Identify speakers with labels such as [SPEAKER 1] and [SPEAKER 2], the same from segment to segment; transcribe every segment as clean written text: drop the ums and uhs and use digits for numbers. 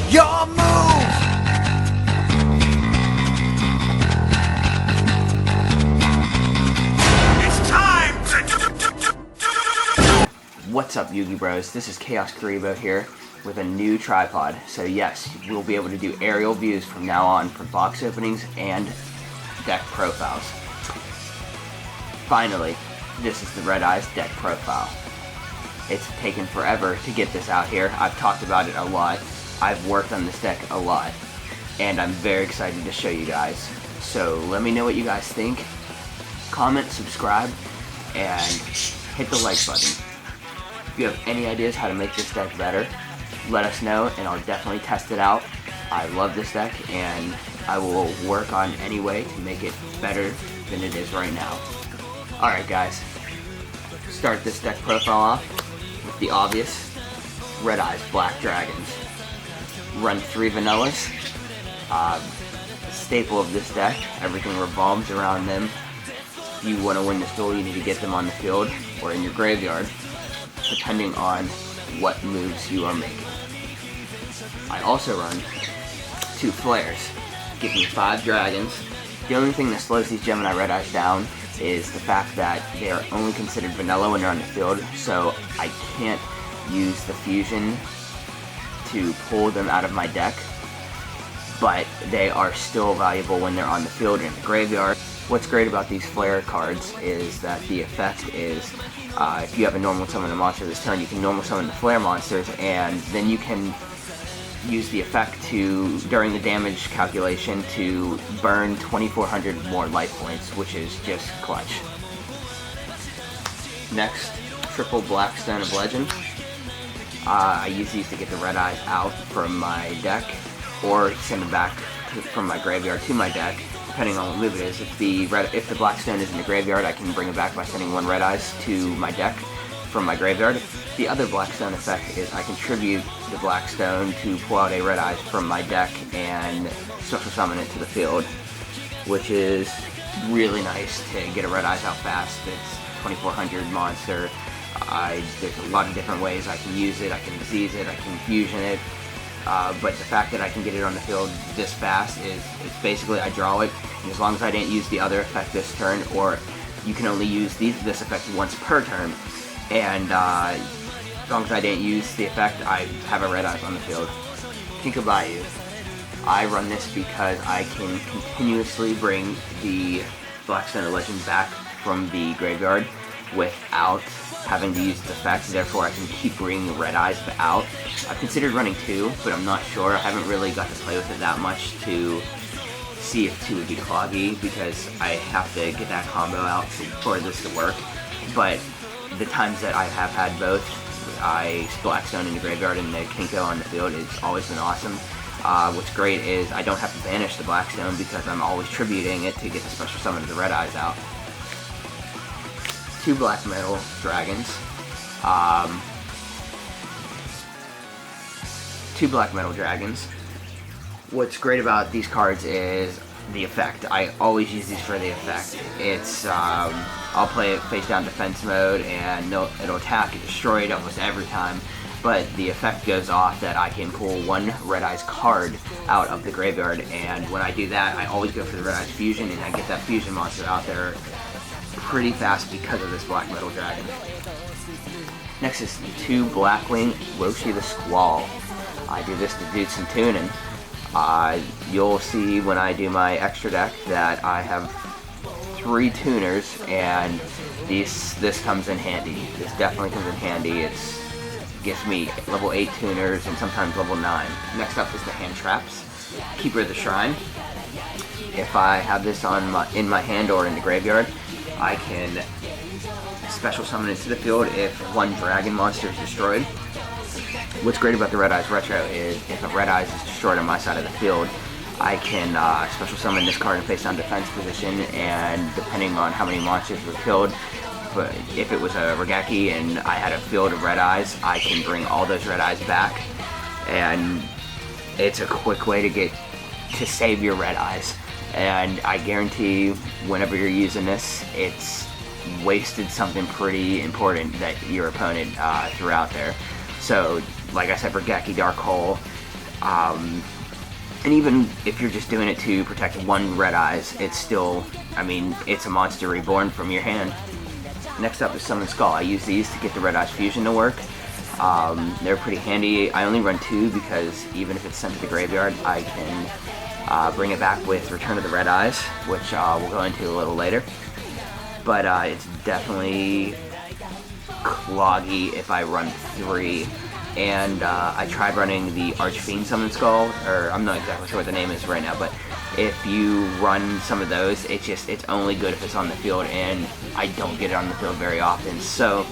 [SPEAKER 1] Your move! It's time to...
[SPEAKER 2] What's up, Yugi Bros? This is Chaos Karibo here with a new tripod. So yes, we'll be able to do aerial views from now on for box openings and deck profiles. Finally, this is the Red Eyes deck profile. It's taken forever to get this out here. I've talked about it a lot. I've worked on this deck a lot, and I'm very excited to show you guys. So let me know what you guys think. Comment, subscribe, and hit the like button. If you have any ideas how to make this deck better, let us know, and I'll definitely test it out. I love this deck, and I will work on any way to make it better than it is right now. Alright guys, start this deck profile off with the obvious Red Eyes Black Dragons. Run 3 vanillas. Staple of this deck, everything revolves around them. If you want to win this duel, you need to get them on the field or in your graveyard, depending on what moves you are making. I also run 2 flares, give me 5 dragons. The only thing that slows these Gemini Red Eyes down is the fact that they are only considered vanilla when they're on the field, so I can't use the fusion to pull them out of my deck, but they are still valuable when they're on the field or in the graveyard. What's great about these flare cards is that the effect is, if you have a normal summon a monster this turn, you can normal summon the flare monsters, and then you can use the effect to, during the damage calculation, to burn 2,400 more life points, which is just clutch. Next, triple Blackstone of Legend. I use these to get the Red Eyes out from my deck, or send them back from my graveyard to my deck, depending on what move it is. If the Blackstone is in the graveyard, I can bring it back by sending 1 Red Eyes to my deck from my graveyard. The other Blackstone effect is I contribute the Blackstone to pull out a Red Eyes from my deck and special summon it to the field, which is really nice to get a Red Eyes out fast. It's 2,400 monster. There's a lot of different ways I can use it. I can disease it, I can fusion it, but the fact that I can get it on the field this fast is, it's basically I draw it, and as long as I didn't use the other effect this turn, or you can only use this effect once per turn, and as long as I didn't use the effect, I have a Red Eyes on the field. Tinkerbayou. I run this because I can continuously bring the Blackstone of Legend back from the graveyard without having to use the effect, therefore I can keep bringing Red Eyes out. I've considered running 2, but I'm not sure. I haven't really got to play with it that much to see if 2 would be cloggy, because I have to get that combo out for this to work. But the times that I have had both, I Blackstone in the graveyard and the Kinko on the field, it's always been awesome. What's great is I don't have to banish the Blackstone because I'm always tributing it to get the special summon of the Red Eyes out. 2 Black Metal Dragons. 2 Black Metal Dragons. What's great about these cards is the effect. I always use these for the effect. It's, I'll play it face down defense mode and it'll attack and destroy it almost every time, but the effect goes off that I can pull 1 Red Eyes card out of the graveyard, and when I do that, I always go for the Red Eyes fusion, and I get that fusion monster out there pretty fast because of this Black Metal Dragon. Next is 2 Blackwing Roshi the Squall. I do this to do some tuning. You'll see when I do my extra deck that I have 3 tuners, and this comes in handy. This definitely comes in handy. It gives me level 8 tuners and sometimes level 9. Next up is the Hand Traps. Keeper of the Shrine. If I have this in my hand or in the graveyard, I can special summon it to the field if 1 dragon monster is destroyed. What's great about the Red Eyes Retro is if a Red Eyes is destroyed on my side of the field, I can special summon this card in face down defense position, and depending on how many monsters were killed, but if it was a Regeki and I had a field of Red Eyes, I can bring all those Red Eyes back, and it's a quick way to save your Red Eyes. And I guarantee whenever you're using this, it's wasted something pretty important that your opponent threw out there. So, like I said, for Geki Dark Hole, And even if you're just doing it to protect one red eyes, it's still, I mean, it's a monster reborn from your hand. Next up is Summon Skull. I use these to get the red eyes fusion to work. They're pretty handy. I only run 2 because even if it's sent to the graveyard, I can bring it back with Return of the Red Eyes, which we'll go into a little later. But it's definitely cloggy if I run 3. And I tried running the Archfiend Summon Skull, or I'm not exactly sure what the name is right now, but if you run some of those, it's only good if it's on the field, and I don't get it on the field very often, so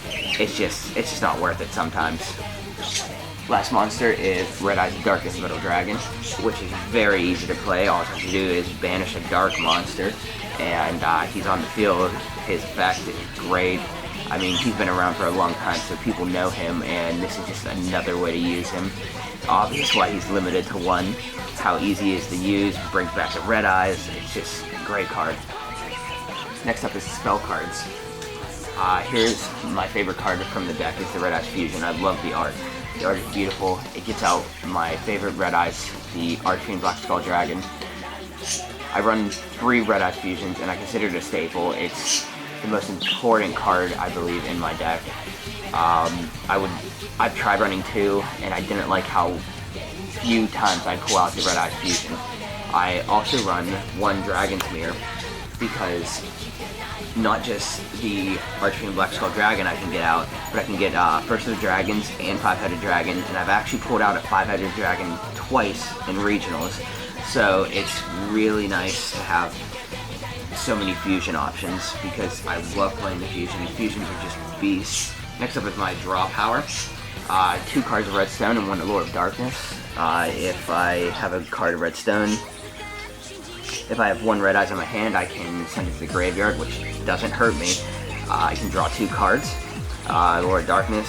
[SPEAKER 2] it's just not worth it sometimes. Last monster is Red Eyes Darkest Metal Dragon, which is very easy to play. All you have to do is banish a dark monster, and he's on the field. His effect is great. I mean, he's been around for a long time, so people know him, and this is just another way to use him. Obvious why he's limited to 1. How easy he is to use, brings back the red eyes. It's just a great card. Next up is spell cards. Here's my favorite card from the deck, is the Red Eyes Fusion. I love the art. The art is beautiful. It gets out my favorite red eyes, the Archfiend Black Skull Dragon. I run 3 Red Eyes Fusions, and I consider it a staple. It's the most important card, I believe, in my deck. I've tried running 2, and I didn't like how few times I pull out the Red Eyes Fusion. I also run 1 Dragon's Mirror, because not just the Archfiend Black Skull Dragon I can get out, but I can get First of the Dragons and 5-Headed Dragon, and I've actually pulled out a 5-Headed Dragon twice in regionals, so it's really nice to have so many fusion options, because I love playing the fusion. The fusions are just beasts. Next up is my draw power. 2 cards of Redstone and 1 Lure of Darkness. If I have a card of Redstone, if I have 1 Red Eyes in my hand, I can send it to the graveyard, which doesn't hurt me. I can draw 2 cards. Lure of Darkness,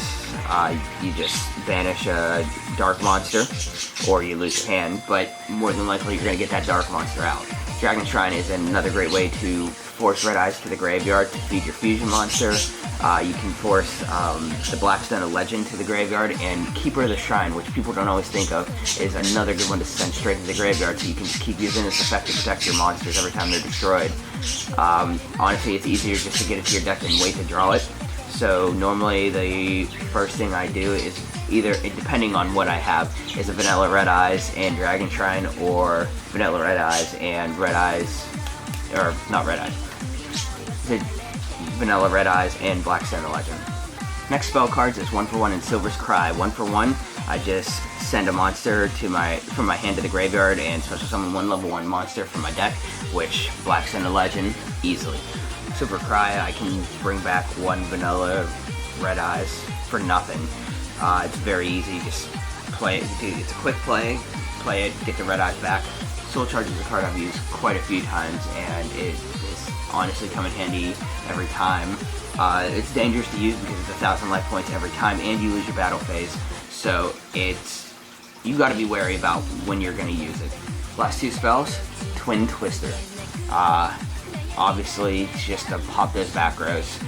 [SPEAKER 2] you just banish a dark monster, or you lose your hand, but more than likely you're going to get that dark monster out. Dragon Shrine is another great way to force Red Eyes to the graveyard to feed your fusion monster. You can force the Blackstone of Legend to the graveyard, and Keeper of the Shrine, which people don't always think of, is another good one to send straight to the graveyard, so you can just keep using this effect to protect your monsters every time they're destroyed. Honestly, it's easier just to get it to your deck and wait to draw it. So normally the first thing I do is either, depending on what I have, is a Vanilla Red Eyes and Dragon Shrine, or Vanilla Red Eyes and Red Eyes, or not Red Eyes, the Vanilla Red Eyes and Blackstone of Legend. Next spell cards is 1 for 1 in Silver's Cry. 1 for 1, I just send a monster from my hand to the graveyard and special summon 1 level 1 monster from my deck, which Blackstone of Legend easily. Silver Cry, I can bring back 1 Vanilla Red Eyes for nothing. It's very easy, just play it. It's a quick play it, get the Red Eyes back. Soul Charge is a card I've used quite a few times, and it is honestly come in handy every time. It's dangerous to use because it's 1,000 life points every time, and you lose your battle phase, so you got to be wary about when you're going to use it. Last 2 spells, Twin Twister. Obviously, just to pop those back rows.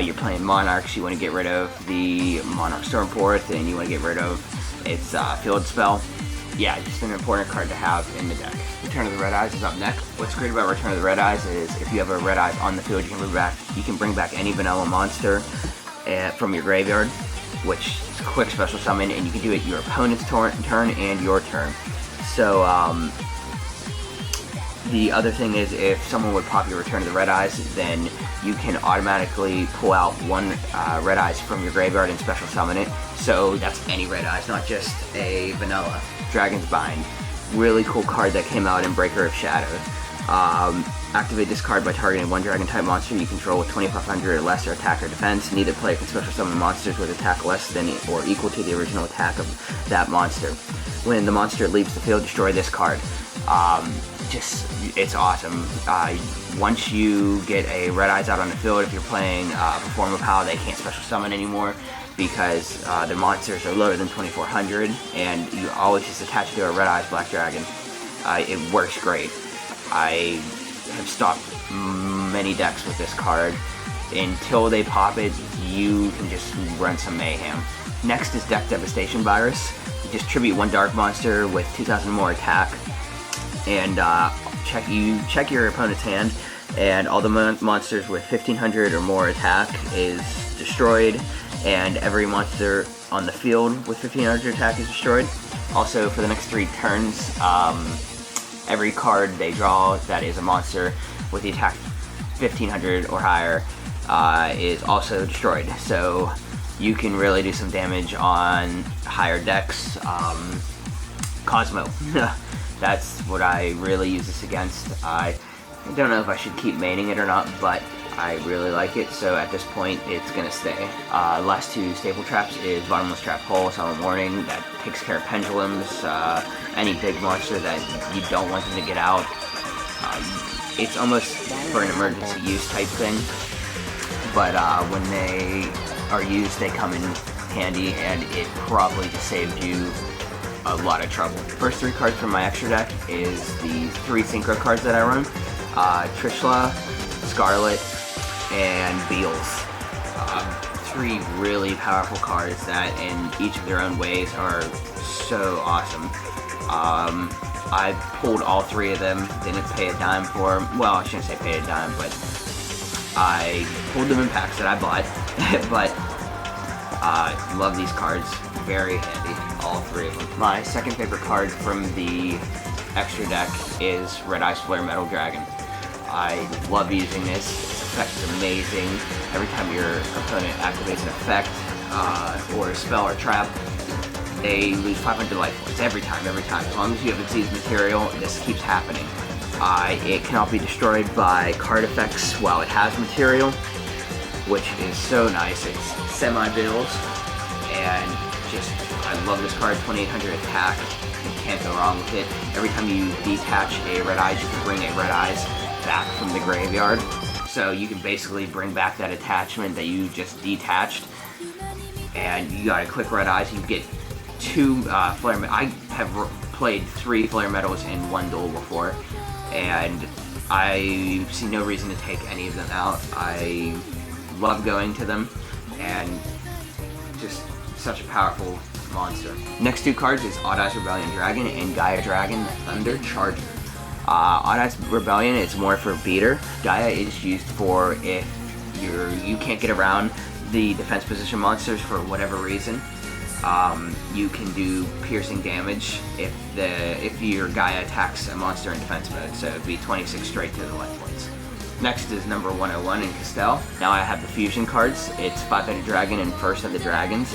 [SPEAKER 2] You're playing Monarchs, you want to get rid of the Monarch Stormforth, and you want to get rid of its field spell. Yeah, just an important card to have in the deck. Return of the Red Eyes is up next. What's great about Return of the Red Eyes is if you have a Red Eyes on the field, you can bring back any vanilla monster from your graveyard, which is a quick special summon, and you can do it your opponent's turn and your turn. So, the other thing is, if someone would pop your Return of the Red Eyes, then you can automatically pull out 1 Red Eyes from your graveyard and special summon it. So that's any Red Eyes, not just a vanilla. Dragon's Bind. Really cool card that came out in Breaker of Shadows. Activate this card by targeting 1 Dragon-type monster you control with 2,500 or less or attack or defense. Neither player can special summon monsters with attack less than or equal to the original attack of that monster. When the monster leaves the field, destroy this card. It's awesome. Once you get a Red Eyes out on the field, if you're playing Perform of Power, they can't special summon anymore because their monsters are lower than 2,400, and you always just attach it to a Red Eyes Black Dragon. It works great. I have stopped many decks with this card. Until they pop it, you can just run some mayhem. Next is Deck Devastation Virus. distribute one dark monster with 2,000 more attack, and check your opponent's hand, and all the monsters with 1,500 or more attack is destroyed, and every monster on the field with 1,500 attack is destroyed. Also, for the next 3 turns, every card they draw that is a monster with the attack 1,500 or higher is also destroyed. So you can really do some damage on higher decks. Cosmo. That's what I really use this against. I don't know if I should keep maining it or not, but I really like it, so at this point it's gonna stay. Last 2 staple traps is Bottomless Trap Hole, Solemn Warning, that takes care of pendulums, any big monster that you don't want them to get out. It's almost for an emergency use type thing, but when they are used they come in handy, and it probably just saved you a lot of trouble. First 3 cards from my extra deck is the 3 synchro cards that I run. Trishula, Scarlet, and Beals. 3 really powerful cards that in each of their own ways are so awesome. I pulled all 3 of them, didn't pay a dime for them. Well, I shouldn't say pay a dime, but I pulled them in packs that I bought. But love these cards, very handy, all 3 of them. My second favorite card from the extra deck is Red Eyes Flare Metal Dragon. I love using this. Its effect is amazing. Every time your opponent activates an effect, or a spell or trap, they lose 500 life points every time. As long as you have Exceeds material, this keeps happening. It cannot be destroyed by card effects while it has material, which is so nice. It's semi-bills, and just, I love this card. 2,800 attack. You can't go wrong with it. Every time you detach a Red Eyes, you can bring a Red Eyes back from the graveyard. So you can basically bring back that attachment that you just detached, and you got a quick Red Eyes. You get 2 Flare. I have played 3 Flare Metals in 1 duel before, and I see no reason to take any of them out. I love going to them, and just such a powerful monster. Next 2 cards is Odd Eyes Rebellion Dragon and Gaia Dragon Thunder Charger. Odd Eyes Rebellion is more for beater. Gaia is used for if you can't get around the defense position monsters for whatever reason. You can do piercing damage if your Gaia attacks a monster in defense mode, so it'd be 26 straight to the life points. Next is number 101 in Castell. Now I have the fusion cards. It's 5-headed dragon and First of the Dragons.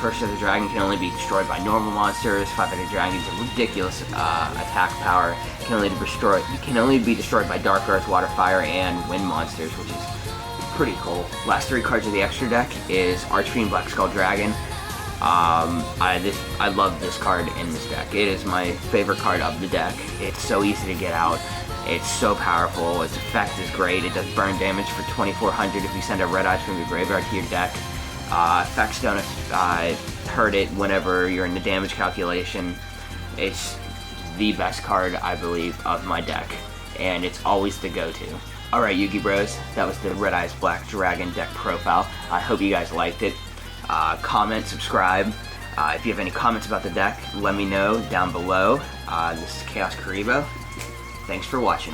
[SPEAKER 2] First of the Dragon can only be destroyed by normal monsters. 5-headed dragons are ridiculous attack power. Can only be destroyed by Dark Earth, Water, Fire, and Wind monsters, which is pretty cool. Last 3 cards of the extra deck is Archfiend Black Skull Dragon. I love this card in this deck. It is my favorite card of the deck. It's so easy to get out. It's so powerful. Its effect is great. It does burn damage for 2,400 if you send a Red Eyes from your graveyard to your deck. Effects don't hurt it whenever you're in the damage calculation. It's the best card, I believe, of my deck, and it's always the go-to. Alright, Yugi Bros, that was the Red Eyes Black Dragon deck profile. I hope you guys liked it. Comment, subscribe. If you have any comments about the deck, let me know down below. This is Chaos Karibo. Thanks for watching.